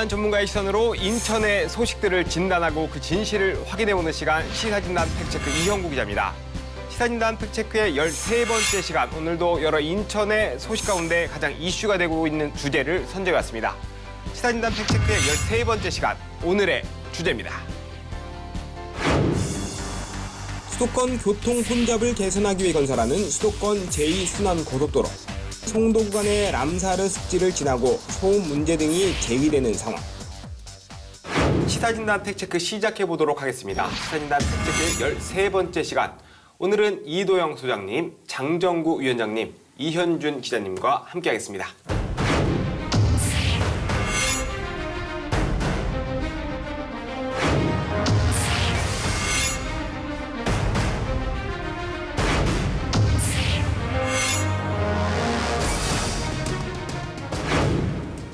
다양한 전문가의 시선으로 인천의 소식들을 진단하고 그 진실을 확인해보는 시간 시사진단 팩트체크 이형구 기자입니다. 시사진단 팩트체크의 13번째 시간, 오늘도 여러 인천의 소식 가운데 가장 이슈가 되고 있는 주제를 선정해왔습니다. 시사진단 팩트체크의 13번째 시간, 오늘의 주제입니다. 수도권 교통 혼잡을 개선하기 위해 건설하는 수도권 제2순환고속도로. 송도 구간의 람사르 습지를 지나고 소음 문제 등이 제기되는 상황. 시사진단 팩트체크 시작해보도록 하겠습니다. 시사진단 팩트체크 13번째 시간. 오늘은 이도영 소장님, 장정구 위원장님, 이현준 기자님과 함께하겠습니다.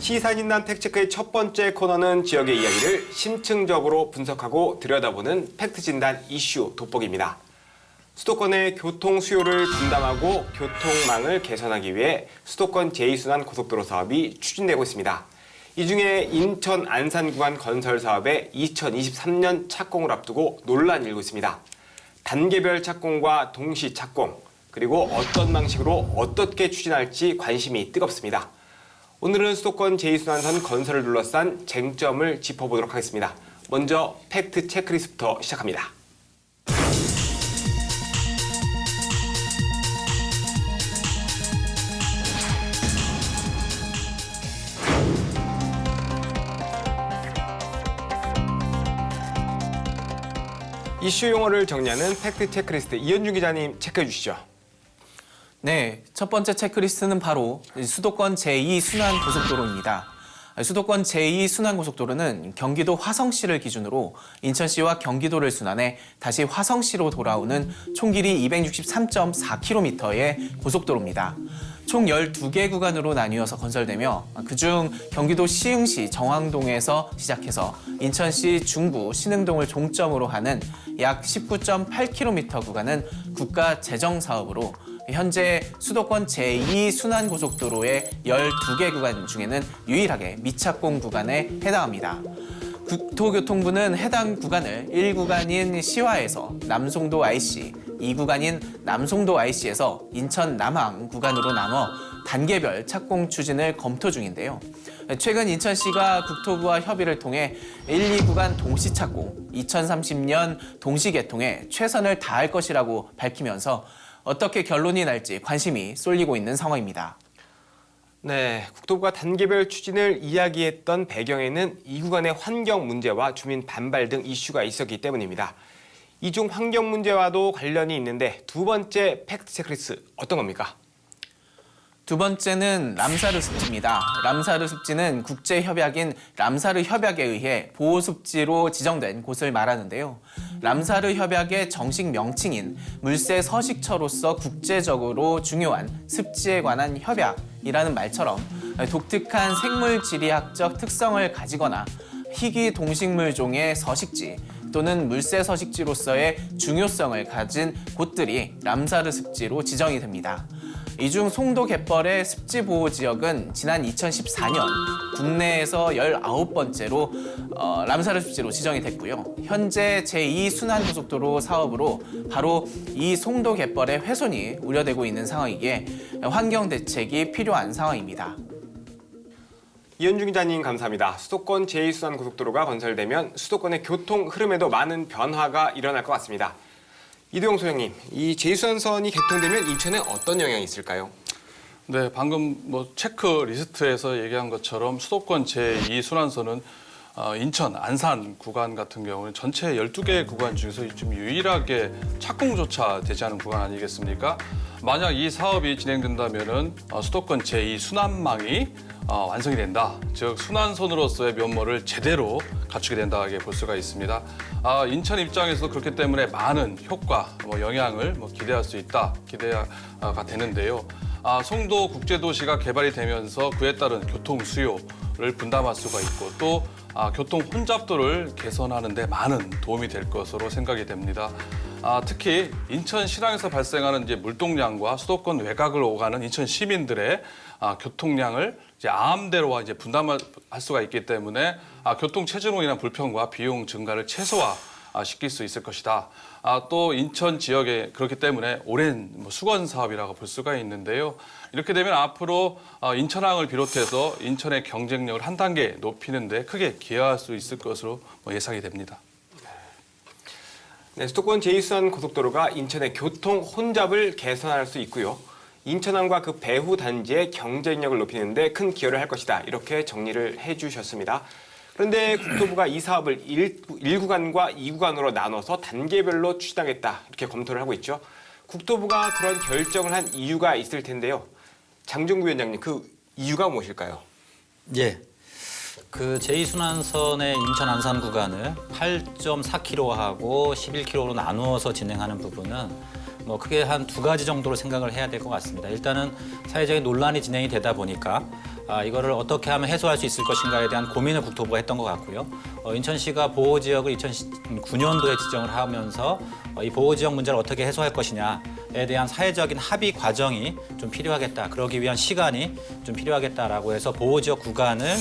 시사진단 팩트체크의 첫 번째 코너는 지역의 이야기를 심층적으로 분석하고 들여다보는 팩트진단 이슈 돋보기입니다. 수도권의 교통 수요를 분담하고 교통망을 개선하기 위해 수도권 제2순환 고속도로 사업이 추진되고 있습니다. 이 중에 인천 안산 구간 건설 사업의 2023년 착공을 앞두고 논란이 일고 있습니다. 단계별 착공과 동시 착공, 그리고 어떤 방식으로 어떻게 추진할지 관심이 뜨겁습니다. 오늘은 수도권 제2순환선 건설을 둘러싼 쟁점을 짚어보도록 하겠습니다. 먼저 팩트 체크리스트부터 시작합니다. 이슈 용어를 정리하는 팩트 체크리스트 이현준 기자님 체크해 주시죠. 네, 첫 번째 체크리스트는 바로 수도권 제2순환고속도로입니다. 수도권 제2순환고속도로는 경기도 화성시를 기준으로 인천시와 경기도를 순환해 다시 화성시로 돌아오는 총 길이 263.4km의 고속도로입니다. 총 12개 구간으로 나뉘어서 건설되며 그중 경기도 시흥시 정왕동에서 시작해서 인천시 중구 신흥동을 종점으로 하는 약 19.8km 구간은 국가 재정 사업으로 현재 수도권 제2순환고속도로의 12개 구간 중에는 유일하게 미착공 구간에 해당합니다. 국토교통부는 해당 구간을 1구간인 시화에서 남송도 IC, 2구간인 남송도 IC에서 인천 남항 구간으로 나눠 단계별 착공 추진을 검토 중인데요. 최근 인천시가 국토부와 협의를 통해 1, 2구간 동시 착공, 2030년 동시 개통에 최선을 다할 것이라고 밝히면서 어떻게 결론이 날지 관심이 쏠리고 있는 상황입니다. 네, 국토부가 단계별 추진을 이야기했던 배경에는 이 구간의 환경 문제와 주민 반발 등 이슈가 있었기 때문입니다. 이 중 환경 문제와도 관련이 있는데 두 번째 팩트 체크리스트 어떤 겁니까? 두 번째는 람사르 습지입니다. 람사르 습지는 국제협약인 람사르 협약에 의해 보호습지로 지정된 곳을 말하는데요. 람사르 협약의 정식 명칭인 물새 서식처로서 국제적으로 중요한 습지에 관한 협약이라는 말처럼 독특한 생물지리학적 특성을 가지거나 희귀 동식물종의 서식지 또는 물새 서식지로서의 중요성을 가진 곳들이 람사르 습지로 지정이 됩니다. 이 중 송도 갯벌의 습지 보호 지역은 지난 2014년 국내에서 19번째로 람사르 습지로 지정이 됐고요. 현재 제2순환고속도로 사업으로 바로 이 송도 갯벌의 훼손이 우려되고 있는 상황이기에 환경 대책이 필요한 상황입니다. 이현준 기자님 감사합니다. 수도권 제2순환고속도로가 건설되면 수도권의 교통 흐름에도 많은 변화가 일어날 것 같습니다. 이도영 소장님, 이 제2순환선이 개통되면 인천에 어떤 영향이 있을까요? 네, 방금 체크리스트에서 얘기한 것처럼 수도권 제2순환선은 인천, 안산 구간 같은 경우는 전체 12개 구간 중에서 지금 유일하게 착공조차 되지 않은 구간 아니겠습니까? 만약 이 사업이 진행된다면은 수도권 제2순환망이 완성이 된다. 즉 순환선으로서의 면모를 제대로 갖추게 된다고 볼 수가 있습니다. 인천 입장에서도 그렇기 때문에 많은 효과, 영향을 기대할 수 있다, 기대가 되는데요. 송도 국제도시가 개발이 되면서 그에 따른 교통 수요를 분담할 수가 있고 또 교통 혼잡도를 개선하는 데 많은 도움이 될 것으로 생각이 됩니다. 특히 인천 실항에서 발생하는 물동량과 수도권 외곽을 오가는 인천 시민들의 교통량을 이제 마음대로 이제 분담할 수가 있기 때문에 교통 체증으로 인한 불편과 비용 증가를 최소화시킬 수 있을 것이다. 또 인천 지역에 그렇기 때문에 오랜 수건 사업이라고 볼 수가 있는데요. 이렇게 되면 앞으로 인천항을 비롯해서 인천의 경쟁력을 한 단계 높이는 데 크게 기여할 수 있을 것으로 예상이 됩니다. 네, 수도권 제2순환 고속도로가 인천의 교통 혼잡을 개선할 수 있고요. 인천항과 그 배후 단지의 경쟁력을 높이는 데 큰 기여를 할 것이다. 이렇게 정리를 해주셨습니다. 그런데 국토부가 이 사업을 1구간과 2구간으로 나눠서 단계별로 추진하겠다. 이렇게 검토를 하고 있죠. 국토부가 그런 결정을 한 이유가 있을 텐데요. 장종구 위원장님, 그 이유가 무엇일까요? 예. 그 제2순환선의 인천 안산 구간을 8.4km하고 11km로 나누어서 진행하는 부분은 뭐 크게 한 두 가지 정도로 생각을 해야 될 것 같습니다. 일단은 사회적인 논란이 진행이 되다 보니까 이거를 어떻게 하면 해소할 수 있을 것인가에 대한 고민을 국토부가 했던 것 같고요. 인천시가 보호지역을 2009년도에 지정을 하면서 이 보호지역 문제를 어떻게 해소할 것이냐에 대한 사회적인 합의 과정이 좀 필요하겠다. 그러기 위한 시간이 좀 필요하겠다라고 해서 보호지역 구간을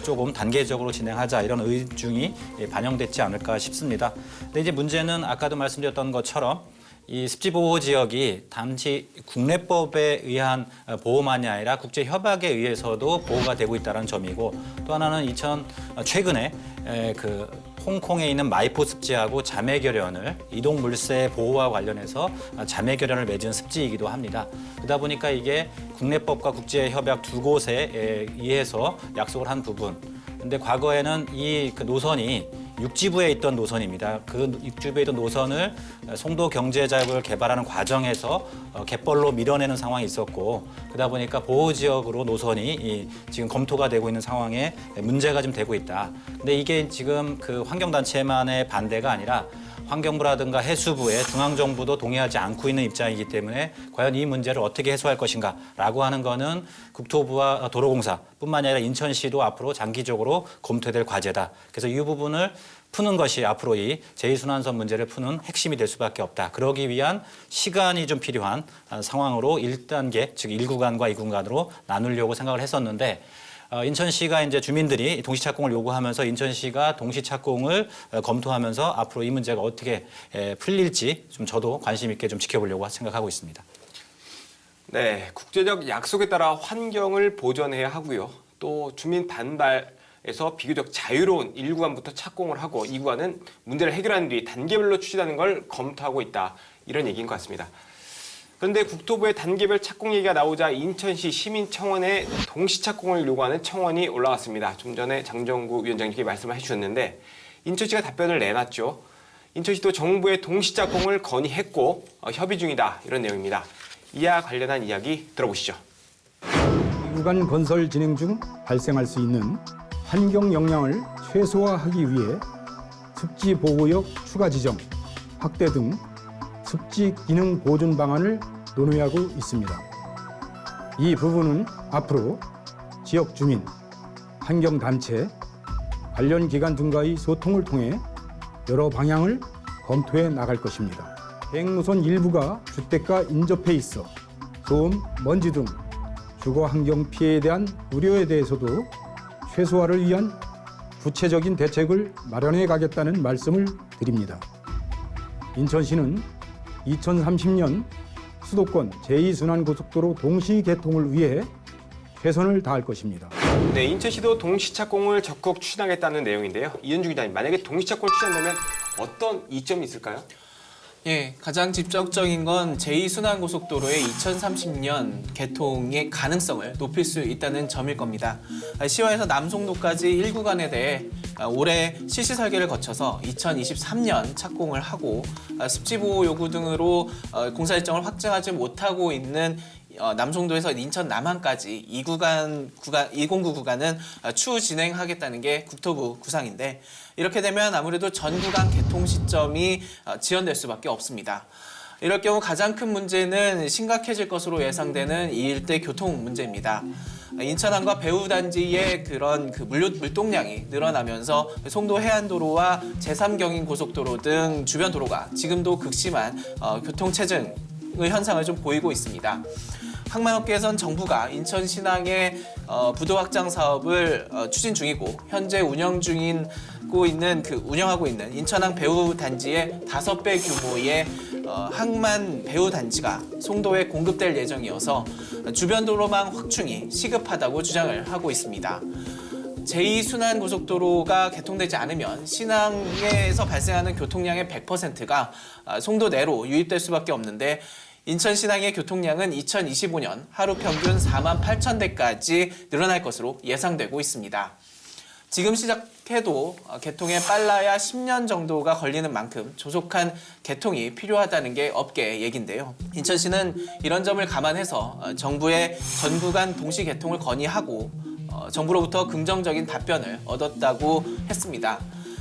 조금 단계적으로 진행하자 이런 의중이 반영됐지 않을까 싶습니다. 근데 이제 문제는 아까도 말씀드렸던 것처럼 이 습지보호 지역이 단지 국내법에 의한 보호만이 아니라 국제 협약에 의해서도 보호가 되고 있다는 점이고, 또 하나는 최근에 그 홍콩에 있는 마이포 습지하고 자매결연을 이동 물새 보호와 관련해서 자매결연을 맺은 습지이기도 합니다. 그러다 보니까 이게 국내법과 국제 협약 두 곳에 의해서 약속을 한 부분. 근데 과거에는 이 그 노선이 육지부에 있던 노선입니다. 그 육지부에 있던 노선을 송도 경제자역을 개발하는 과정에서 갯벌로 밀어내는 상황이 있었고, 그러다 보니까 보호지역으로 노선이 지금 검토가 되고 있는 상황에 문제가 좀 되고 있다. 근데 이게 지금 그 환경단체만의 반대가 아니라 환경부라든가 해수부에 중앙정부도 동의하지 않고 있는 입장이기 때문에 과연 이 문제를 어떻게 해소할 것인가라고 하는 거는 국토부와 도로공사뿐만 아니라 인천시도 앞으로 장기적으로 검토해야 될 과제다. 그래서 이 부분을 푸는 것이 앞으로 이 제2순환선 문제를 푸는 핵심이 될 수밖에 없다. 그러기 위한 시간이 좀 필요한 상황으로 1단계, 즉 1구간과 2구간으로 나누려고 생각을 했었는데, 인천시가 이제 주민들이 동시착공을 요구하면서 인천시가 동시착공을 검토하면서 앞으로 이 문제가 어떻게 풀릴지 좀 저도 관심 있게 좀 지켜보려고 생각하고 있습니다. 네, 국제적 약속에 따라 환경을 보존해야 하고요. 또 주민 반발에서 비교적 자유로운 1구간부터 착공을 하고 2구간은 문제를 해결한 뒤 단계별로 추진하는 걸 검토하고 있다. 이런 얘기인 것 같습니다. 그런데 국토부의 단계별 착공 얘기가 나오자 인천시 시민청원에 동시착공을 요구하는 청원이 올라왔습니다. 좀 전에 장정구 위원장님께 말씀을 해주셨는데 인천시가 답변을 내놨죠. 인천시도 정부의 동시착공을 건의했고 협의 중이다. 이런 내용입니다. 이와 관련한 이야기 들어보시죠. 구간 건설 진행 중 발생할 수 있는 환경 영향을 최소화하기 위해 습지 보호역 추가 지정, 확대 등 습지 기능 보존 방안을 논의하고 있습니다. 이 부분은 앞으로 지역 주민, 환경단체, 관련 기관 등과의 소통을 통해 여러 방향을 검토해 나갈 것입니다. 대행노선 일부가 주택가 인접해 있어 소음, 먼지 등 주거 환경 피해에 대한 우려에 대해서도 최소화를 위한 구체적인 대책을 마련해 가겠다는 말씀을 드립니다. 인천시는 2030년 수도권 제2순환고속도로 동시 개통을 위해 최선을 다할 것입니다. 네, 인천시도 동시착공을 적극 추진하겠다는 내용인데요. 이현주 기자님, 만약에 동시착공을 추진한다면 어떤 이점이 있을까요? 예, 가장 직접적인 건 제2순환고속도로의 2030년 개통의 가능성을 높일 수 있다는 점일 겁니다. 시와에서 남송도까지 1구간에 대해 올해 실시 설계를 거쳐서 2023년 착공을 하고 습지보호 요구 등으로 공사 일정을 확정하지 못하고 있는 남송도에서 인천 남항까지 209 구간은 추후 진행하겠다는 게 국토부 구상인데, 이렇게 되면 아무래도 전 구간 개통 시점이 지연될 수밖에 없습니다. 이럴 경우 가장 큰 문제는 심각해질 것으로 예상되는 이 일대 교통 문제입니다. 인천항과 배후 단지의 그런 물동량이 늘어나면서 송도 해안도로와 제3경인 고속도로 등 주변 도로가 지금도 극심한 교통 체증의 현상을 좀 보이고 있습니다. 항만업계에선 정부가 인천 신항의 부도 확장 사업을 추진 중이고 현재 운영하고 있는 인천항 배후 단지의 5배 규모의 항만 배후 단지가 송도에 공급될 예정이어서 주변 도로망 확충이 시급하다고 주장을 하고 있습니다. 제2순환고속도로가 개통되지 않으면 신항에서 발생하는 교통량의 100%가 송도 내로 유입될 수밖에 없는데 인천 신항의 교통량은 2025년 하루 평균 4만 8천 대까지 늘어날 것으로 예상되고 있습니다. 지금 시작해도 개통에 빨라야 10년 정도가 걸리는 만큼 조속한 개통이 필요하다는 게 업계의 얘긴데요. 인천시는 이런 점을 감안해서 정부의 전 구간 동시 개통을 건의하고 정부로부터 긍정적인 답변을 얻었다고 했습니다.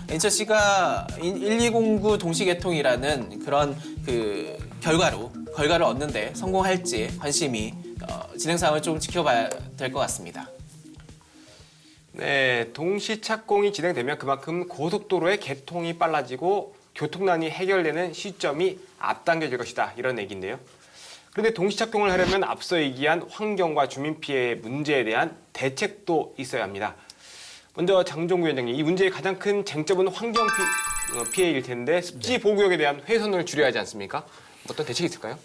인천시가 1209 동시 개통이라는 그런 결과를 얻는데 성공할지 관심이 진행 상황을 좀 지켜봐야 될 것 같습니다. 네, 동시 착공이 진행되면 그만큼 고속도로의 개통이 빨라지고 교통난이 해결되는 시점이 앞당겨질 것이다. 이런 얘기인데요. 그런데 동시 착공을 하려면 앞서 얘기한 환경과 주민 피해 문제에 대한 대책도 있어야 합니다. 먼저 장종구 위원장님, 이 문제의 가장 큰 쟁점은 환경 피해일 텐데 습지 보호구역에 대한 훼손을 줄여야 하지 않습니까? 어떤 대책이 있을까요?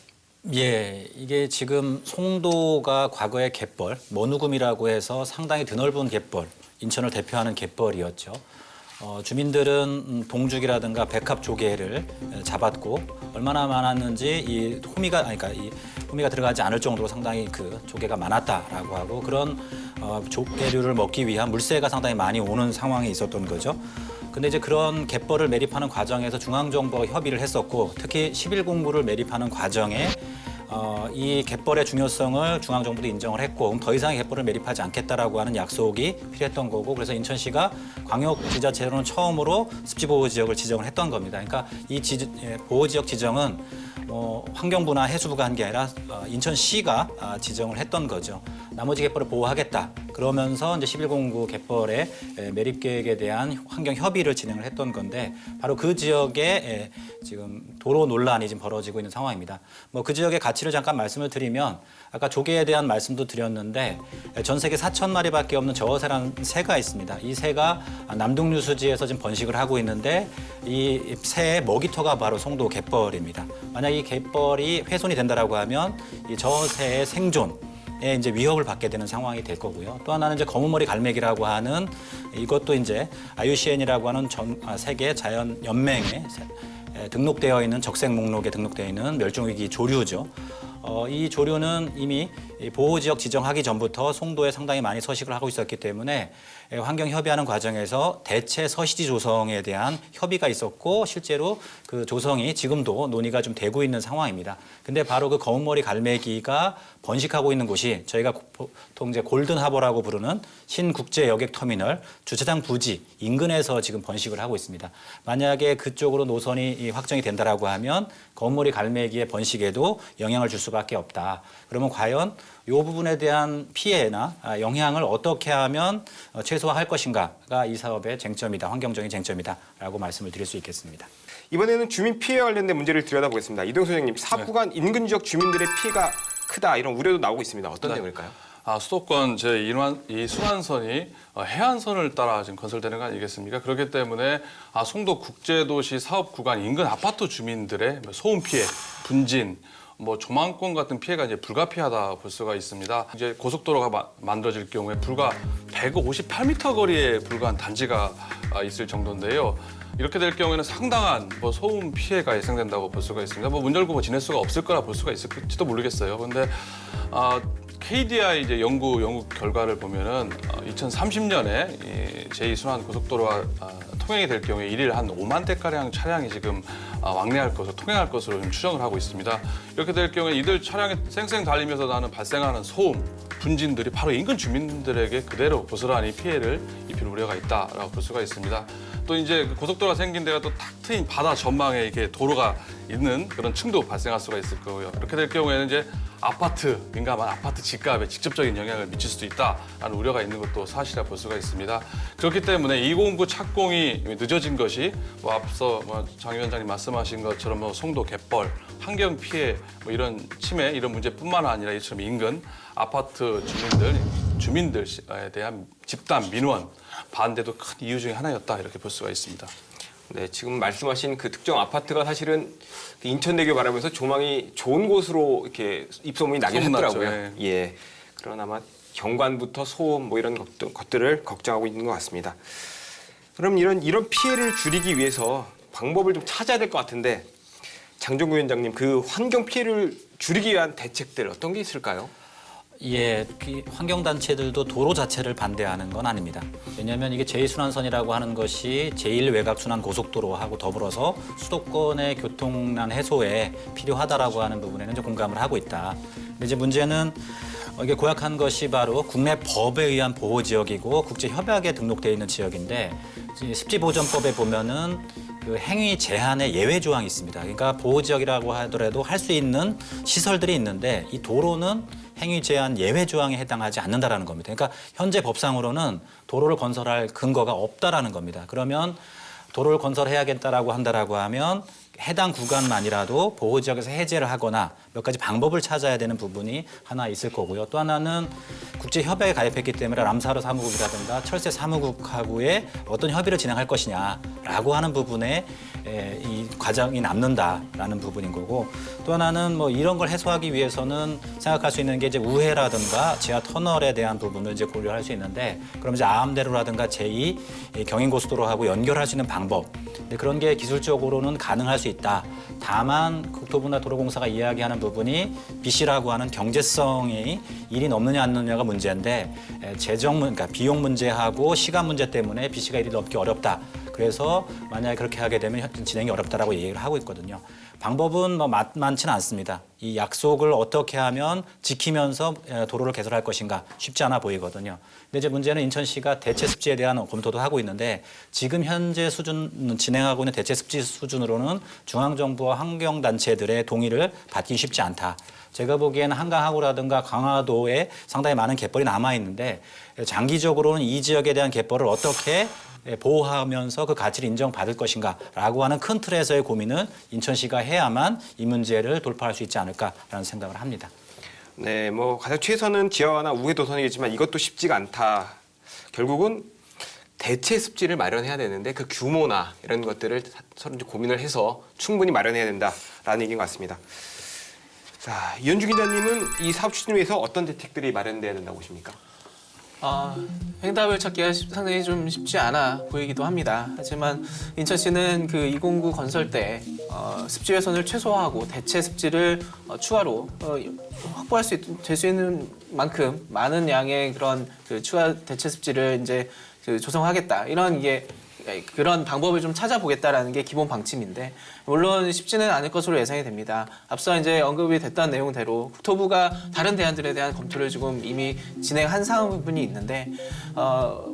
예, 이게 지금 송도가 과거의 갯벌, 머누금이라고 해서 상당히 드넓은 갯벌, 인천을 대표하는 갯벌이었죠. 주민들은 동죽이라든가 백합 조개를 잡았고 얼마나 많았는지 이 호미가 들어가지 않을 정도로 상당히 그 조개가 많았다라고 하고 그런 조개류를 먹기 위한 물새가 상당히 많이 오는 상황이 있었던 거죠. 근데 이제 그런 갯벌을 매립하는 과정에서 중앙정부와 협의를 했었고 특히 11공구를 매립하는 과정에 이 갯벌의 중요성을 중앙정부도 인정을 했고 더 이상의 갯벌을 매립하지 않겠다라고 하는 약속이 필요했던 거고 그래서 인천시가 광역지자체로는 처음으로 습지보호지역을 지정을 했던 겁니다. 그러니까 이 보호지역 지정은 환경부나 해수부가 한 게 아니라 인천시가 지정을 했던 거죠. 나머지 갯벌을 보호하겠다. 그러면서 이제 11공구 갯벌의 매립 계획에 대한 환경 협의를 진행을 했던 건데 바로 그 지역에 지금 도로 논란이 지금 벌어지고 있는 상황입니다. 그 지역의 가치를 잠깐 말씀을 드리면 아까 조개에 대한 말씀도 드렸는데 전 세계 4,000마리밖에 없는 저어새라는 새가 있습니다. 이 새가 남둥유수지에서 지금 번식을 하고 있는데 이 새의 먹이터가 바로 송도 갯벌입니다. 만약 이 갯벌이 훼손이 된다라고 하면 이 저어새의 생존에 이제 위협을 받게 되는 상황이 될 거고요. 또 하나는 이제 검은머리 갈매기라고 하는 이것도 이제 IUCN이라고 하는 세계 자연 연맹에 등록되어 있는 적색 목록에 등록되어 있는 멸종위기 조류죠. 이 조류는 이미 보호지역 지정하기 전부터 송도에 상당히 많이 서식을 하고 있었기 때문에 환경 협의하는 과정에서 대체 서식지 조성에 대한 협의가 있었고 실제로 그 조성이 지금도 논의가 좀 되고 있는 상황입니다. 근데 바로 그 검은머리 갈매기가 번식하고 있는 곳이 저희가 보통 이제 골든하버라고 부르는 신국제 여객 터미널 주차장 부지 인근에서 지금 번식을 하고 있습니다. 만약에 그쪽으로 노선이 확정이 된다라고 하면 검은머리 갈매기의 번식에도 영향을 줄 수밖에 없다. 그러면 과연 이 부분에 대한 피해나 영향을 어떻게 하면 최소화할 것인가가 이 사업의 쟁점이다, 환경적인 쟁점이다라고 말씀을 드릴 수 있겠습니다. 이번에는 주민 피해와 관련된 문제를 들여다보겠습니다. 이동 소장님, 사구간 인근 지역 주민들의 피해가 크다 이런 우려도 나오고 있습니다. 어떤 내용일까요? 수도권 제2 순환선이 해안선을 따라 지금 건설되는 거 아니겠습니까? 그렇기 때문에 송도 국제도시 사업 구간 인근 아파트 주민들의 소음 피해, 분진, 조망권 같은 피해가 이제 불가피하다 볼 수가 있습니다. 이제 고속도로가 만들어질 경우에 불과 158m 거리에 불과한 단지가 있을 정도인데요. 이렇게 될 경우에는 상당한 소음 피해가 예상된다고 볼 수가 있습니다. 문 열고 지낼 수가 없을 거라 볼 수가 있을지도 모르겠어요. 그런데 KDI 이제 연구 결과를 보면은 2030년에 제2순환 고속도로가 통행이 될 경우에 일일 한 5만 대가량 차량이 지금 왕래할 것으로 통행할 것으로 좀 추정을 하고 있습니다. 이렇게 될 경우에 이들 차량이 쌩쌩 달리면서 발생하는 소음, 분진들이 바로 인근 주민들에게 그대로 고스란히 피해를 입힐 우려가 있다라고 볼 수가 있습니다. 또 이제 고속도로가 생긴 데가 또 탁 트인 바다 전망에 이렇게 도로가 있는 그런 층도 발생할 수가 있을 거고요. 이렇게 될 경우에는 이제 민감한 아파트 집값에 직접적인 영향을 미칠 수도 있다라는 우려가 있는 것도 사실이라 볼 수가 있습니다. 그렇기 때문에 209 착공이 진행이 늦어진 것이 뭐 앞서 장 위원장님 말씀하신 것처럼 뭐 송도 갯벌, 환경 피해 뭐 이런 침해 이런 문제뿐만 아니라 이처럼 인근 아파트 주민들에 대한 집단 민원 반대도 큰 이유 중에 하나였다 이렇게 볼 수가 있습니다. 네, 지금 말씀하신 그 특정 아파트가 사실은 그 인천대교 바라면서 조망이 좋은 곳으로 이렇게 입소문이 나긴 소문났죠. 했더라고요. 예. 그러나 아마 경관부터 소음 뭐 이런 것들을 걱정하고 있는 것 같습니다. 그럼 이런 피해를 줄이기 위해서 방법을 좀 찾아야 될 것 같은데 장정구 위원장님, 그 환경 피해를 줄이기 위한 대책들 어떤 게 있을까요? 예, 그 환경단체들도 도로 자체를 반대하는 건 아닙니다. 왜냐하면 이게 제2순환선이라고 하는 것이 제1외곽순환 고속도로하고 더불어서 수도권의 교통난 해소에 필요하다라고 하는 부분에는 좀 공감을 하고 있다. 근데 이제 문제는 이게 고약한 것이 바로 국내 법에 의한 보호지역이고 국제협약에 등록되어 있는 지역인데 습지보전법에 보면은 그 행위 제한의 예외 조항이 있습니다. 그러니까 보호지역이라고 하더라도 할 수 있는 시설들이 있는데 이 도로는 행위 제한 예외 조항에 해당하지 않는다라는 겁니다. 그러니까 현재 법상으로는 도로를 건설할 근거가 없다라는 겁니다. 그러면 도로를 건설해야겠다라고 한다라고 하면 해당 구간만이라도 보호지역에서 해제를 하거나 몇 가지 방법을 찾아야 되는 부분이 하나 있을 거고요. 또 하나는 국제협약에 가입했기 때문에 람사르 사무국이라든가 철새 사무국하고의 어떤 협의를 진행할 것이냐라고 하는 부분에 이 과정이 남는다라는 부분인 거고, 또 하나는 뭐 이런 걸 해소하기 위해서는 생각할 수 있는 게 이제 우회라든가 지하 터널에 대한 부분을 이제 고려할 수 있는데, 그럼 이제 아암대로라든가 제2 경인고속도로하고 연결할 수 있는 방법, 그런 게 기술적으로는 가능할 수 있다. 다만 국토부나 도로공사가 이야기하는 부분이 빚이라고 하는 경제성이 일이 넘느냐 안 넘느냐가 문제인데, 그러니까 비용 문제하고 시간 문제 때문에 빚이가 일이 넘기 어렵다. 그래서 만약에 그렇게 하게 되면 진행이 어렵다라고 얘기를 하고 있거든요. 방법은 뭐 많지는 않습니다. 이 약속을 어떻게 하면 지키면서 도로를 개설할 것인가 쉽지 않아 보이거든요. 근데 이제 문제는 인천시가 대체 습지에 대한 검토도 하고 있는데, 지금 현재 수준 진행하고 있는 대체 습지 수준으로는 중앙정부와 환경단체들의 동의를 받기 쉽지 않다. 제가 보기에는 한강하구라든가 강화도에 상당히 많은 갯벌이 남아 있는데, 장기적으로는 이 지역에 대한 갯벌을 어떻게 보호하면서 그 가치를 인정받을 것인가라고 하는 큰 틀에서의 고민을 인천시가 해야만 이 문제를 돌파할 수 있지 않을까라는 생각을 합니다. 네, 뭐 가장 최선은 지하화나 우회 도선이겠지만 이것도 쉽지가 않다. 결국은 대체 습지를 마련해야 되는데 그 규모나 이런 것들을 서로 이제 고민을 해서 충분히 마련해야 된다라는 얘기인 것 같습니다. 자, 이현주 기자님은 이 사업 추진을 위해서 어떤 대책들이 마련돼야 된다고 보십니까? 해답을 찾기가 상당히 좀 쉽지 않아 보이기도 합니다. 하지만 인천시는 그 2009 건설 때 습지 훼손을 최소화하고 대체 습지를 추가로 확보할 될 수 있는 만큼 많은 양의 그런 그 추가 대체 습지를 이제 그 조성하겠다, 이런 그런 방법을 좀 찾아보겠다라는 게 기본 방침인데, 물론 쉽지는 않을 것으로 예상이 됩니다. 앞서 이제 언급이 됐던 내용대로 국토부가 다른 대안들에 대한 검토를 지금 이미 진행한 상황 부분이 있는데,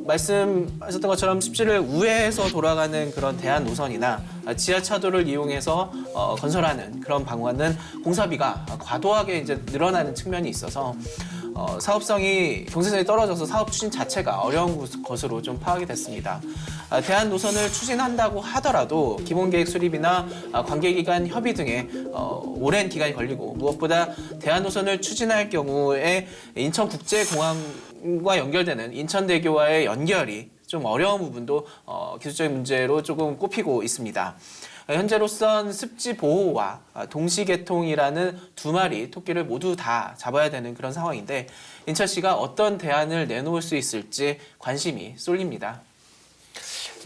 말씀하셨던 것처럼 습지를 우회해서 돌아가는 그런 대안 노선이나 지하차도를 이용해서 건설하는 그런 방안은 공사비가 과도하게 이제 늘어나는 측면이 있어서 사업성이 경제성이 떨어져서 사업 추진 자체가 어려운 것으로 좀 파악이 됐습니다. 대안 노선을 추진한다고 하더라도 기본계획 수립이나 관계기관 협의 등에 오랜 기간이 걸리고, 무엇보다 대안 노선을 추진할 경우에 인천국제공항과 연결되는 인천대교와의 연결이 좀 어려운 부분도 기술적인 문제로 조금 꼽히고 있습니다. 현재로선 습지 보호와 동시개통이라는 두 마리 토끼를 모두 다 잡아야 되는 그런 상황인데, 인천시가 어떤 대안을 내놓을 수 있을지 관심이 쏠립니다.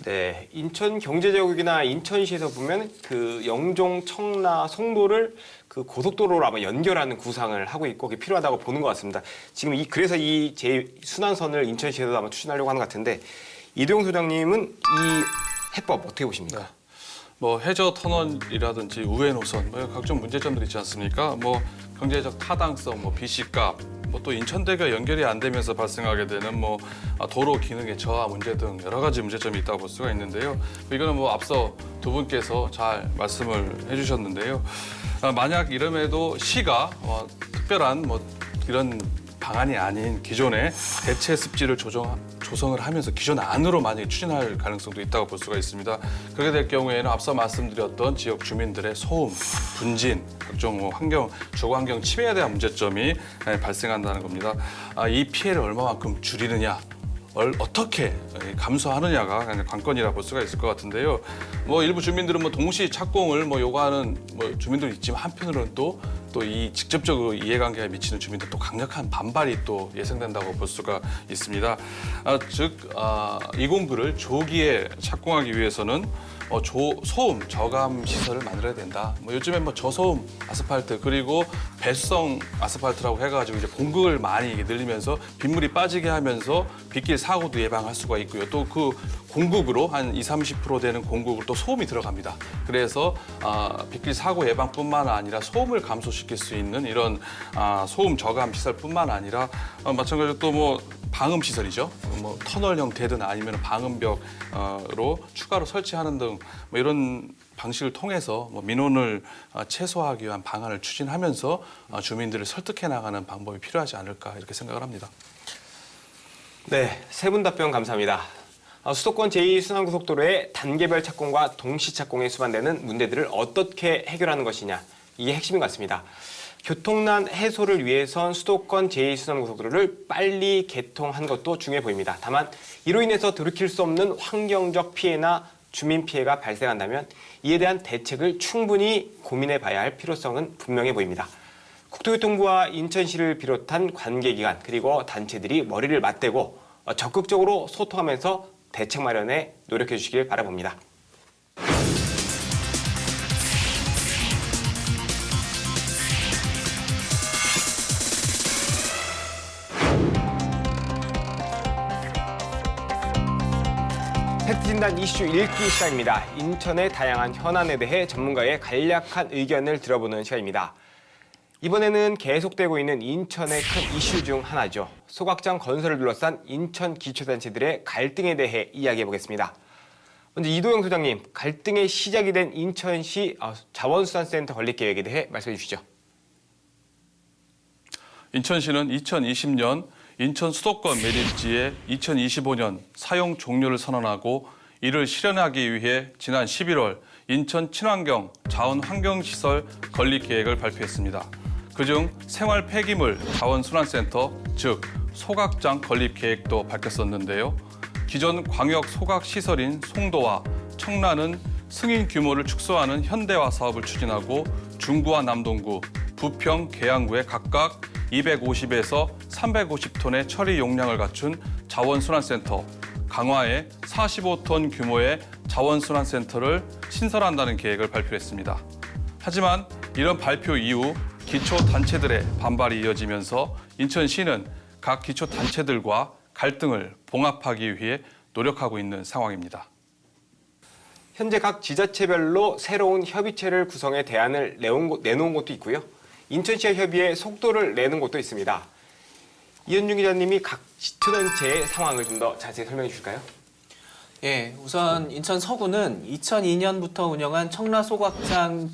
네, 인천 경제제국이나 인천시에서 보면 그 영종, 청라, 송도를 그 고속도로로 아마 연결하는 구상을 하고 있고 그게 필요하다고 보는 것 같습니다. 지금 그래서 이 제 순환선을 인천시에서 아마 추진하려고 하는 것 같은데, 이도영 소장님은 이 해법 어떻게 보십니까? 네. 뭐 해저 터널이라든지 우회 노선, 뭐 각종 문제점들이 있지 않습니까? 뭐 경제적 타당성, 뭐 비시값, 뭐 또 인천대가 연결이 안 되면서 발생하게 되는 뭐 도로 기능의 저하 문제 등 여러 가지 문제점이 있다고 볼 수가 있는데요. 이거는 뭐 앞서 두 분께서 잘 말씀을 해주셨는데요. 만약 이름에도 시가 특별한 뭐 이런 방안이 아닌 기존의 대체 습지를 조성을 하면서 기존 안으로 만약에 추진할 가능성도 있다고 볼 수가 있습니다. 그렇게 될 경우에는 앞서 말씀드렸던 지역 주민들의 소음, 분진, 각종 주거 환경 침해에 대한 문제점이 발생한다는 겁니다. 이 피해를 얼마만큼 줄이느냐, 어떻게 감수하느냐가 관건이라 볼 수가 있을 것 같은데요. 일부 주민들은 동시 착공을 요구하는 주민들이 있지만 한편으로는 또 이 직접적으로 이해관계에 미치는 주민들 또 강력한 반발이 또 예상된다고 볼 수가 있습니다. 즉 이 공구를 조기에 착공하기 위해서는 소음 저감 시설을 만들어야 된다. 요즘에 저소음 아스팔트 그리고 배수성 아스팔트라고 해가지고 이제 공급을 많이 늘리면서 빗물이 빠지게 하면서 빗길 사고도 예방할 수가 있고요. 또 그 공국으로 한 20-30% 되는 공국으로 또 소음이 들어갑니다. 그래서 빗길 사고 예방뿐만 아니라 소음을 감소시킬 수 있는 이런 소음 저감 시설뿐만 아니라 마찬가지로 또 방음 시설이죠. 터널 형태든 아니면 방음벽으로 추가로 설치하는 등 이런 방식을 통해서 민원을 최소화하기 위한 방안을 추진하면서 주민들을 설득해 나가는 방법이 필요하지 않을까 이렇게 생각을 합니다. 네, 세 분 답변 감사합니다. 수도권 제2순환고속도로의 단계별 착공과 동시 착공에 수반되는 문제들을 어떻게 해결하는 것이냐, 이게 핵심인 것 같습니다. 교통난 해소를 위해선 수도권 제2순환고속도로를 빨리 개통한 것도 중요해 보입니다. 다만 이로 인해서 돌이킬 수 없는 환경적 피해나 주민 피해가 발생한다면 이에 대한 대책을 충분히 고민해 봐야 할 필요성은 분명해 보입니다. 국토교통부와 인천시를 비롯한 관계기관 그리고 단체들이 머리를 맞대고 적극적으로 소통하면서 대책 마련에 노력해 주시길 바라봅니다. 팩트진단 이슈 읽기 시간입니다. 인천의 다양한 현안에 대해 전문가의 간략한 의견을 들어보는 시간입니다. 이번에는 계속되고 있는 인천의 큰 이슈 중 하나죠. 소각장 건설을 둘러싼 인천 기초단체들의 갈등에 대해 이야기해 보겠습니다. 먼저 이도영 소장님, 갈등의 시작이 된 인천시 자원수산센터 건립 계획에 대해 말씀해 주시죠. 인천시는 2020년 인천 수도권 매립지의 2025년 사용 종료를 선언하고 이를 실현하기 위해 지난 11월 인천 친환경 자원환경시설 건립 계획을 발표했습니다. 그중 생활 폐기물 자원순환센터, 즉 소각장 건립 계획도 밝혔었는데요. 기존 광역 소각 시설인 송도와 청라는 승인 규모를 축소하는 현대화 사업을 추진하고 중구와 남동구, 부평, 계양구에 각각 250에서 350톤의 처리 용량을 갖춘 자원순환센터, 강화에 45톤 규모의 자원순환센터를 신설한다는 계획을 발표했습니다. 하지만 이런 발표 이후 기초단체들의 반발이 이어지면서 인천시는 각 기초단체들과 갈등을 봉합하기 위해 노력하고 있는 상황입니다. 현재 각 지자체별로 새로운 협의체를 구성해 대안을 내놓은 곳도 있고요. 인천시와 협의에 속도를 내는 곳도 있습니다. 이현중 기자님이 각 지초단체의 상황을 좀 더 자세히 설명해 주실까요? 예, 우선 인천 서구는 2002년부터 운영한 청라 소각장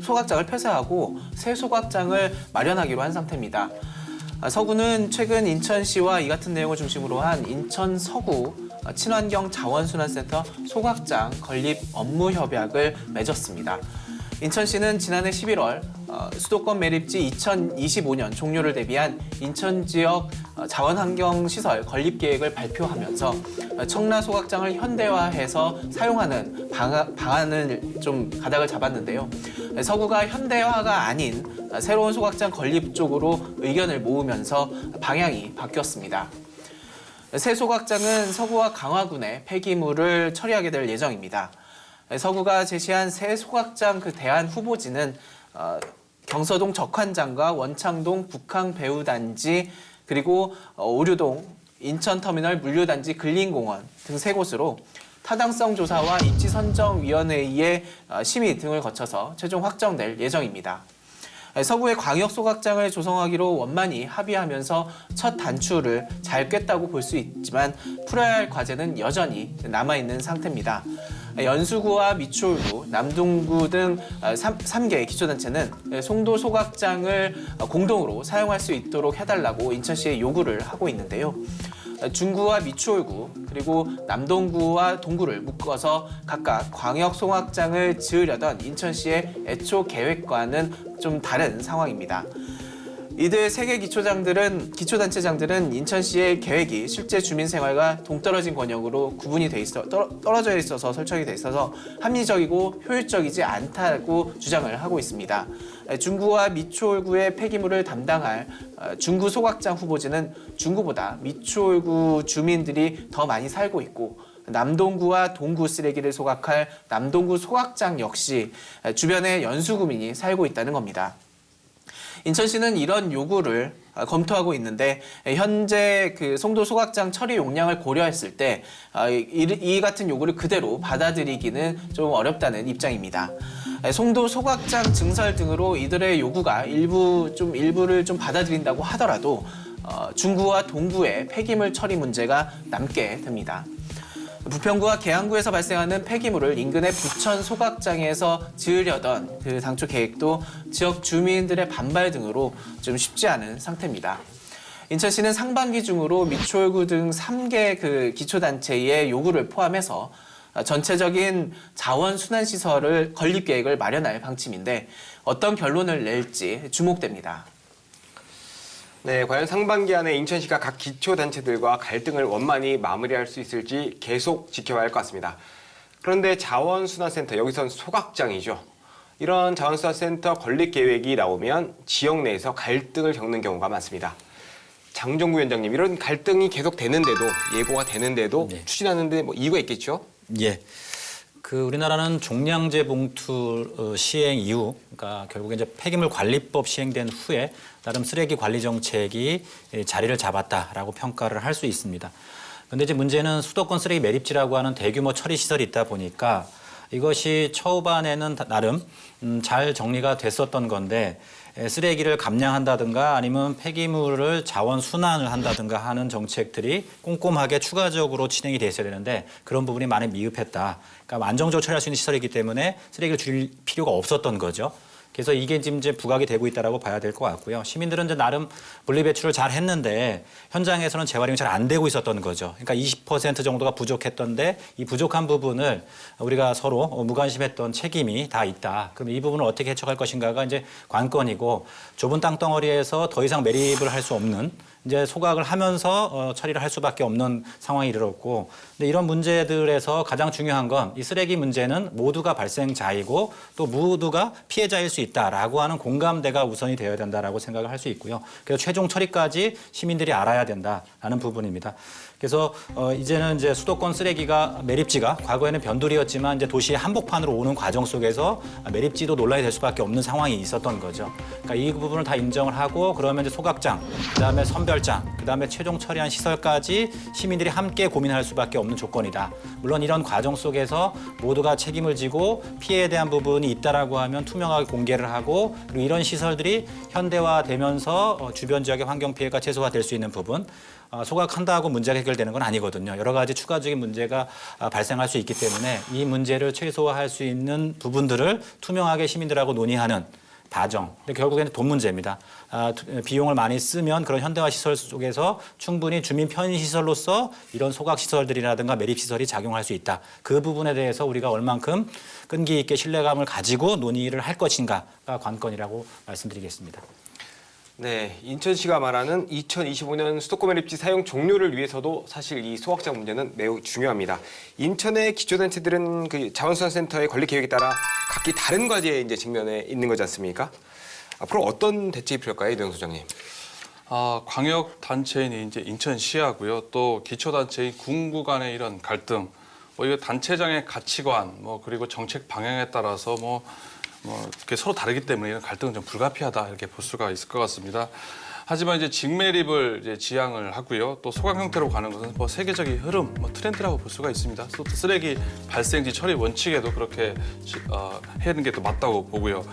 소각장을 폐쇄하고 새 소각장을 마련하기로 한 상태입니다. 서구는 최근 인천시와 이 같은 내용을 중심으로 한 인천 서구 친환경 자원순환센터 소각장 건립 업무 협약을 맺었습니다. 인천시는 지난해 11월 수도권 매립지 2025년 종료를 대비한 인천 지역 자원환경시설 건립 계획을 발표하면서 청라 소각장을 현대화해서 사용하는 방안을 좀 가닥을 잡았는데요. 서구가 현대화가 아닌 새로운 소각장 건립 쪽으로 의견을 모으면서 방향이 바뀌었습니다. 새 소각장은 서구와 강화군의 폐기물을 처리하게 될 예정입니다. 서구가 제시한 새 소각장 대안 후보지는 경서동 적환장과 원창동 북항배후단지 그리고 오류동 인천터미널 물류단지 근린공원 등 세 곳으로 타당성 조사와 입지선정위원회의 심의 등을 거쳐서 최종 확정될 예정입니다. 서구의 광역 소각장을 조성하기로 원만히 합의하면서 첫 단추를 잘 꿰었다고 볼 수 있지만 풀어야 할 과제는 여전히 남아있는 상태입니다. 연수구와 미추홀구, 남동구 등 3개 기초단체는 송도 소각장을 공동으로 사용할 수 있도록 해달라고 인천시에 요구를 하고 있는데요. 중구와 미추홀구 그리고 남동구와 동구를 묶어서 각각 광역송악장을 지으려던 인천시의 애초 계획과는 좀 다른 상황입니다. 이들 세 개 기초단체장들은 인천시의 계획이 실제 주민 생활과 동떨어진 권역으로 구분이 돼 있어 떨어져 있어서 설정이 돼 있어서 합리적이고 효율적이지 않다고 주장을 하고 있습니다. 중구와 미추홀구의 폐기물을 담당할 중구 소각장 후보지는 중구보다 미추홀구 주민들이 더 많이 살고 있고 남동구와 동구 쓰레기를 소각할 남동구 소각장 역시 주변에 연수구민이 살고 있다는 겁니다. 인천시는 이런 요구를 검토하고 있는데 현재 그 송도 소각장 처리 용량을 고려했을 때 이 같은 요구를 그대로 받아들이기는 좀 어렵다는 입장입니다. 송도 소각장 증설 등으로 이들의 요구가 일부를 좀 받아들인다고 하더라도 중구와 동구의 폐기물 처리 문제가 남게 됩니다. 부평구와 계양구에서 발생하는 폐기물을 인근의 부천 소각장에서 지으려던 그 당초 계획도 지역 주민들의 반발 등으로 좀 쉽지 않은 상태입니다. 인천시는 상반기 중으로 미추홀구 등 3개 그 기초단체의 요구를 포함해서 전체적인 자원순환시설을 건립계획을 마련할 방침인데 어떤 결론을 낼지 주목됩니다. 네, 과연 상반기 안에 인천시가 각 기초단체들과 갈등을 원만히 마무리할 수 있을지 계속 지켜봐야 할 것 같습니다. 그런데 자원순환센터, 여기선 소각장이죠. 이런 자원순환센터 건립 계획이 나오면 지역 내에서 갈등을 겪는 경우가 많습니다. 장정구 위원장님, 이런 갈등이 계속 되는데도, 예고가 되는데도 네. 추진하는데 뭐 이유가 있겠죠? 예. 우리나라는 종량제 봉투 시행 이후, 그러니까 결국에 이제 폐기물 관리법 시행된 후에 나름 쓰레기 관리 정책이 자리를 잡았다라고 평가를 할 수 있습니다. 그런데 이제 문제는 수도권 쓰레기 매립지라고 하는 대규모 처리 시설이 있다 보니까 이것이 초반에는 나름 잘 정리가 됐었던 건데 쓰레기를 감량한다든가 아니면 폐기물을 자원 순환을 한다든가 하는 정책들이 꼼꼼하게 추가적으로 진행이 됐어야 되는데 그런 부분이 많이 미흡했다. 그러니까 안정적으로 처리할 수 있는 시설이기 때문에 쓰레기를 줄일 필요가 없었던 거죠. 그래서 이게 지금 이제 부각이 되고 있다라고 봐야 될 것 같고요. 시민들은 이제 나름 분리배출을 잘 했는데 현장에서는 재활용이 잘 안 되고 있었던 거죠. 그러니까 20% 정도가 부족했던데 이 부족한 부분을 우리가 서로 무관심했던 책임이 다 있다. 그럼 이 부분을 어떻게 해석할 것인가가 이제 관건이고 좁은 땅덩어리에서 더 이상 매립을 할 수 없는 이제 소각을 하면서 처리를 할 수밖에 없는 상황이 이르렀고, 근데 이런 문제들에서 가장 중요한 건 이 쓰레기 문제는 모두가 발생자이고 또 모두가 피해자일 수 있다라고 하는 공감대가 우선이 되어야 된다라고 생각을 할 수 있고요. 그래서 최종 처리까지 시민들이 알아야 된다라는 부분입니다. 그래서 이제는 이제 수도권 쓰레기가 매립지가 과거에는 변두리였지만 이제 도시의 한복판으로 오는 과정 속에서 매립지도 논란이 될 수밖에 없는 상황이 있었던 거죠. 그러니까 이 부분을 다 인정을 하고 그러면 이제 소각장, 그다음에 선별장, 그다음에 최종 처리한 시설까지 시민들이 함께 고민할 수밖에 없는 조건이다. 물론 이런 과정 속에서 모두가 책임을 지고 피해에 대한 부분이 있다라고 하면 투명하게 공개를 하고 그리고 이런 시설들이 현대화되면서 주변 지역의 환경 피해가 최소화될 수 있는 부분. 소각한다고 문제가 해결되는 건 아니거든요. 여러 가지 추가적인 문제가 발생할 수 있기 때문에 이 문제를 최소화할 수 있는 부분들을 투명하게 시민들하고 논의하는 과정. 근데 결국에는 돈 문제입니다. 비용을 많이 쓰면 그런 현대화 시설 속에서 충분히 주민 편의 시설로서 이런 소각 시설들이라든가 매립 시설이 작용할 수 있다. 그 부분에 대해서 우리가 얼만큼 끈기 있게 신뢰감을 가지고 논의를 할 것인가가 관건이라고 말씀드리겠습니다. 네, 인천시가 말하는 2025년 수도권 매립지 사용 종료를 위해서도 사실 이 소각장 문제는 매우 중요합니다. 인천의 기초단체들은 그 자원순환센터의 건립 계획에 따라 각기 다른 과제에 이제 직면해 있는 거지 않습니까? 앞으로 어떤 대책이 필요할까요, 이동영 소장님? 광역 단체인 이제 인천시하고요, 또 기초단체인 군구 간의 이런 갈등, 이거 단체장의 가치관, 그리고 정책 방향에 따라서 이렇게 서로 다르기 때문에 이런 갈등은 좀 불가피하다 이렇게 볼 수가 있을 것 같습니다. 하지만 이제 직매립을 이제 지향을 하고요, 또 소각 형태로 가는 것은 세계적인 흐름, 트렌드라고 볼 수가 있습니다. 또 쓰레기 발생지 처리 원칙에도 그렇게 해야 하는 게 또 맞다고 보고요.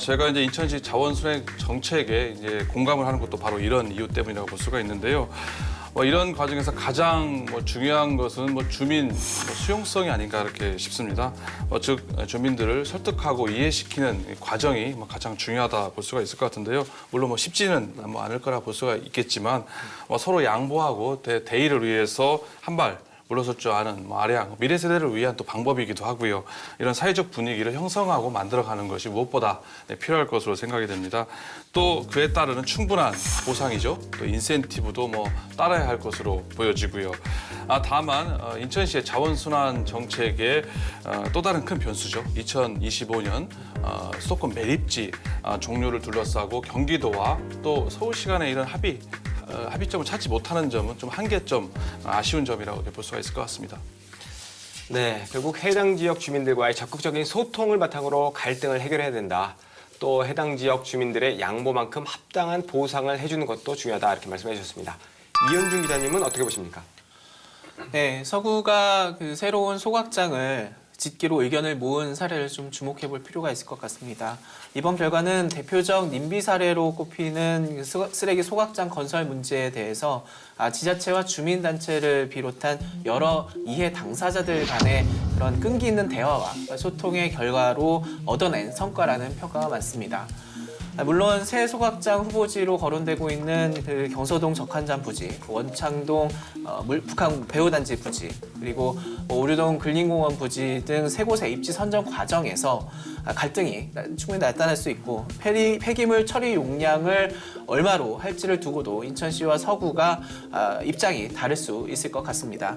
제가 이제 인천시 자원순환 정책에 이제 공감을 하는 것도 바로 이런 이유 때문이라고 볼 수가 있는데요. 이런 과정에서 가장 중요한 것은 주민 수용성이 아닌가 이렇게 싶습니다. 즉 주민들을 설득하고 이해시키는 이 과정이 가장 중요하다 볼 수가 있을 것 같은데요. 물론 쉽지는 않을 거라 볼 수가 있겠지만 서로 양보하고 대의를 위해서 한 발 물러설 줄 아는 아량, 미래 세대를 위한 또 방법이기도 하고요. 이런 사회적 분위기를 형성하고 만들어가는 것이 무엇보다 필요할 것으로 생각이 됩니다. 또 그에 따르는 충분한 보상이죠. 또 인센티브도 따라야 할 것으로 보여지고요. 다만 인천시의 자원순환 정책의 또 다른 큰 변수죠. 2025년 수도권 매립지 종료를 둘러싸고 경기도와 또 서울시 간의 이런 합의점을 찾지 못하는 점은 좀 한계점, 아쉬운 점이라고 볼 수가 있을 것 같습니다. 네, 결국 해당 지역 주민들과의 적극적인 소통을 바탕으로 갈등을 해결해야 된다. 또 해당 지역 주민들의 양보만큼 합당한 보상을 해주는 것도 중요하다 이렇게 말씀해 주셨습니다. 이현중 기자님은 어떻게 보십니까? 네, 서구가 그 새로운 소각장을 짓기로 의견을 모은 사례를 좀 주목해 볼 필요가 있을 것 같습니다. 이번 결과는 대표적 님비 사례로 꼽히는 쓰레기 소각장 건설 문제에 대해서 지자체와 주민단체를 비롯한 여러 이해 당사자들 간의 그런 끈기 있는 대화와 소통의 결과로 얻어낸 성과라는 평가가 많습니다. 물론 새 소각장 후보지로 거론되고 있는 그 경서동 적한잔 부지, 원창동 북한 배우단지 부지, 그리고 오류동 근린공원 부지 등 세 곳의 입지 선정 과정에서 갈등이 충분히 나타날 수 있고 폐기물 처리 용량을 얼마로 할지를 두고도 인천시와 서구가 입장이 다를 수 있을 것 같습니다.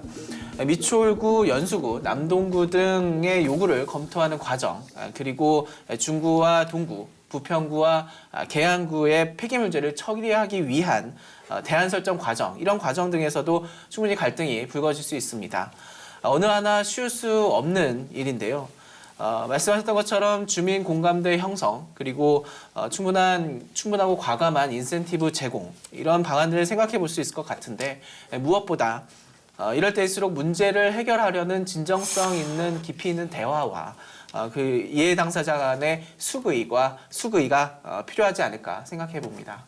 미추홀구, 연수구, 남동구 등의 요구를 검토하는 과정, 그리고 중구와 동구, 부평구와 계양구의 폐기물 문제를 처리하기 위한 대안 설정 과정, 이런 과정 등에서도 충분히 갈등이 불거질 수 있습니다. 어느 하나 쉬울 수 없는 일인데요. 말씀하셨던 것처럼 주민 공감대 형성, 그리고 충분하고 과감한 인센티브 제공, 이런 방안들을 생각해 볼 수 있을 것 같은데 무엇보다 이럴 때일수록 문제를 해결하려는 진정성 있는 깊이 있는 대화와 그 이해 당사자 간의 수의가 필요하지 않을까 생각해 봅니다.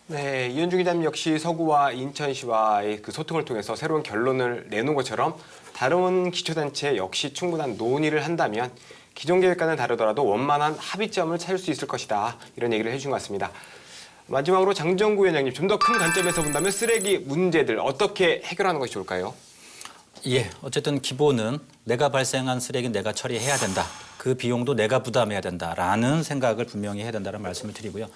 네, 이현중 기자님 역시 서구와 인천시와의 그 소통을 통해서 새로운 결론을 내놓은 것처럼 다른 기초단체 역시 충분한 논의를 한다면 기존 계획과는 다르더라도 원만한 합의점을 찾을 수 있을 것이다. 이런 얘기를 해주신 것 같습니다. 마지막으로 장정구 위원장님, 좀 더 큰 관점에서 본다면 쓰레기 문제들 어떻게 해결하는 것이 좋을까요? 예, 어쨌든 기본은 내가 발생한 쓰레기는 내가 처리해야 된다. 그 비용도 내가 부담해야 된다라는 생각을 분명히 해야 된다는 말씀을 드리고요.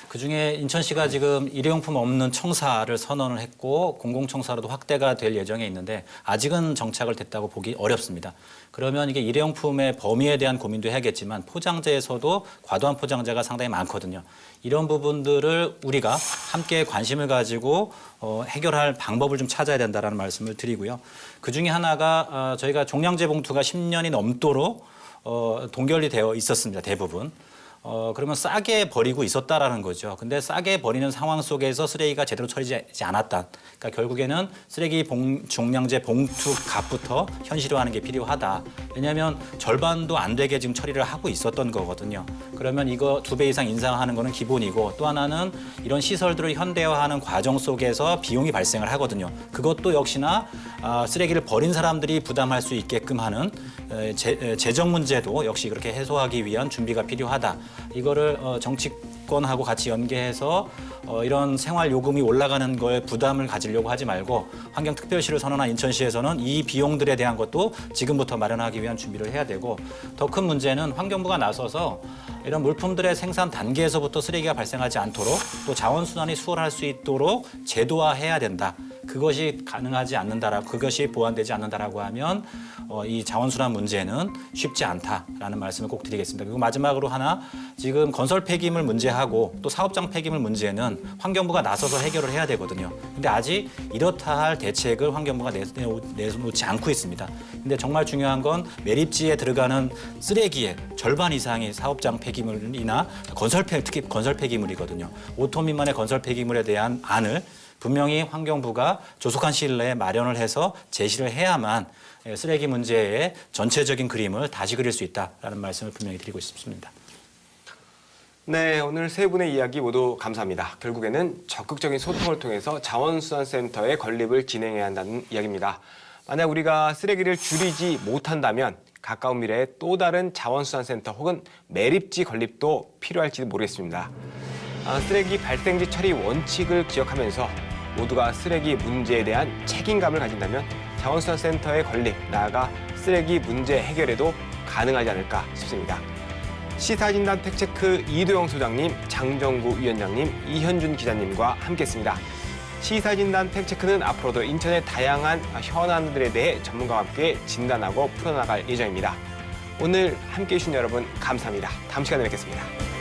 그중에 인천시가 지금 일회용품 없는 청사를 선언을 했고 공공청사로도 확대가 될 예정에 있는데 아직은 정착을 됐다고 보기 어렵습니다. 그러면 이게 일회용품의 범위에 대한 고민도 해야겠지만 포장재에서도 과도한 포장재가 상당히 많거든요. 이런 부분들을 우리가 함께 관심을 가지고 해결할 방법을 좀 찾아야 된다는 말씀을 드리고요. 그중에 하나가 저희가 종량제 봉투가 10년이 넘도록 동결이 되어 있었습니다. 대부분. 그러면 싸게 버리고 있었다라는 거죠. 근데 싸게 버리는 상황 속에서 쓰레기가 제대로 처리되지 않았다. 그러니까 결국에는 쓰레기 종량제 봉투 값부터 현실화하는 게 필요하다. 왜냐하면 절반도 안 되게 지금 처리를 하고 있었던 거거든요. 그러면 이거 2배 이상 인상하는 거는 기본이고 또 하나는 이런 시설들을 현대화하는 과정 속에서 비용이 발생을 하거든요. 그것도 역시나 쓰레기를 버린 사람들이 부담할 수 있게끔 하는 재정 문제도 역시 그렇게 해소하기 위한 준비가 필요하다. 이거를 정치권하고 같이 연계해서 이런 생활 요금이 올라가는 거에 부담을 가지려고 하지 말고 환경특별시를 선언한 인천시에서는 이 비용들에 대한 것도 지금부터 마련하기 위한 준비를 해야 되고 더 큰 문제는 환경부가 나서서 이런 물품들의 생산 단계에서부터 쓰레기가 발생하지 않도록 또 자원순환이 수월할 수 있도록 제도화해야 된다. 그것이 가능하지 않는다라고 그것이 보완되지 않는다라고 하면 이 자원순환 문제는 쉽지 않다라는 말씀을 꼭 드리겠습니다. 그리고 마지막으로 하나 지금 건설 폐기물 문제하고 또 사업장 폐기물 문제는 환경부가 나서서 해결을 해야 되거든요. 근데 아직 이렇다 할 대책을 환경부가 내놓지 않고 있습니다. 근데 정말 중요한 건 매립지에 들어가는 쓰레기의 절반 이상이 사업장 폐기물이나 특히 건설 폐기물이거든요. 5톤 미만의 건설 폐기물에 대한 안을 분명히 환경부가 조속한 시일 내에 마련을 해서 제시를 해야만 쓰레기 문제의 전체적인 그림을 다시 그릴 수 있다라는 말씀을 분명히 드리고 싶습니다. 네, 오늘 세 분의 이야기 모두 감사합니다. 결국에는 적극적인 소통을 통해서 자원수산센터의 건립을 진행해야 한다는 이야기입니다. 만약 우리가 쓰레기를 줄이지 못한다면 가까운 미래에 또 다른 자원수산센터 혹은 매립지 건립도 필요할지도 모르겠습니다. 쓰레기 발생지 처리 원칙을 기억하면서 모두가 쓰레기 문제에 대한 책임감을 가진다면 자원수산센터의 건립, 나아가 쓰레기 문제 해결에도 가능하지 않을까 싶습니다. 시사진단 팩트체크 이도영 소장님, 장정구 위원장님, 이현준 기자님과 함께했습니다. 시사진단 팩트체크는 앞으로도 인천의 다양한 현안들에 대해 전문가와 함께 진단하고 풀어나갈 예정입니다. 오늘 함께해 주신 여러분 감사합니다. 다음 시간에 뵙겠습니다.